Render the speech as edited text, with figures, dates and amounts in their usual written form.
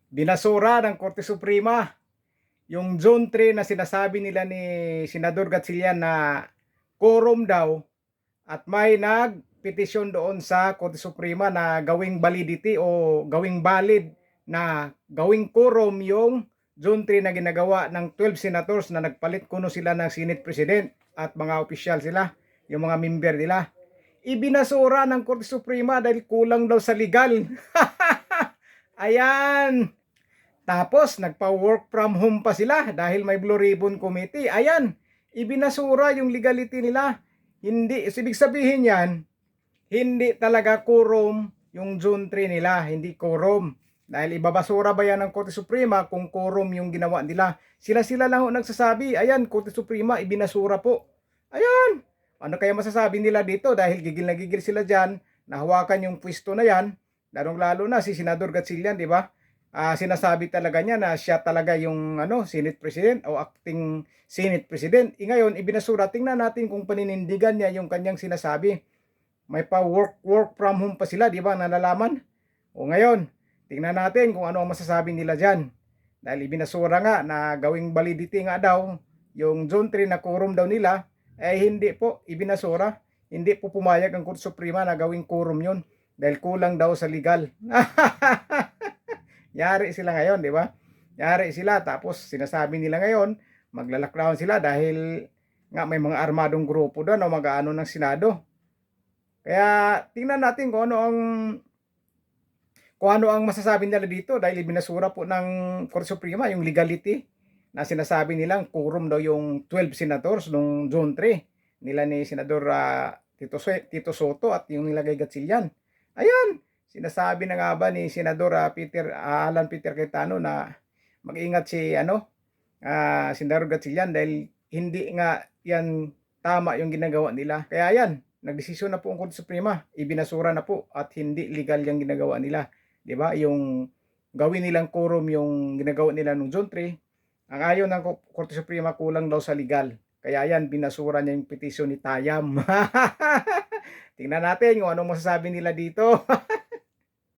Binasura ng Korte Suprema yung Zone 3 na sinasabi nila ni Senador Gatchalian na quorum daw at may nagpetisyon doon sa Korte Suprema na gawing validity o gawing valid na gawing quorum yung Zone 3 na ginagawa ng 12 senators na nagpalit kuno sila ng Senate President at mga opisyal sila, yung mga member nila. Ibinasura ng Korte Suprema dahil kulang daw sa legal. Ayan. Tapos nagpa-work from home pa sila dahil may Blue Ribbon Committee. Ayan, ibinasura yung legality nila. Hindi, ibig sabihin yan, hindi talaga quorum yung Zone 3 nila, hindi quorum. Dahil ibabasura ba yan ng Korte Suprema kung quorum yung ginawa nila? Sila-sila lang nagsasabi, ayan, Korte Suprema, ibinasura po. Ayan, ano kaya masasabi nila dito? Dahil gigil na gigil sila dyan, nahawakan yung pwesto na yan, lalong-lalo na si Senador Gatchalian, di ba? Sinasabi talaga niya na siya talaga yung Senate President o acting Senate President. Ngayon, ibinasura. Tingnan natin kung paninindigan niya yung kanyang sinasabi. May pa work from home pa sila, di ba? Nalalaman. O ngayon, tingnan natin kung ano ang masasabi nila dyan. Dahil ibinasura nga na gawing validity nga daw yung Zone 3 na quorum daw nila, hindi po ibinasura. Hindi po pumayag ang Korte Suprema na gawing quorum yun. Dahil kulang daw sa legal. Yari sila ngayon, di ba? Yari sila, tapos sinasabi nila ngayon, magla-lockdown sila dahil nga may mga armadong grupo doon o mag-aano ng Senado. Kaya tingnan natin kung ano ang masasabi nila dito dahil binasura po ng Korte Suprema yung legality na sinasabi nilang quorum daw yung 12 senators nung Zone 3 nila ni Senador Tito Soto at yung nilagay Gatchalian. Ayan, sinasabi na nga ba ni Senador Alan Peter Cayetano na mag-ingat si Senador Gatchalian dahil hindi nga yan tama yung ginagawa nila. Kaya yan, nagdesisyon na po ang Korte Suprema, ibinasura na po at hindi legal yung ginagawa nila. 'Di ba? Yung gawin nilang quorum yung ginagawa nila nung Zone 3, ang ayon ng Korte Suprema kulang daw sa legal. Kaya yan, binasura niya yung petisyon ni Tayam. Tingnan natin kung anong masasabi nila dito.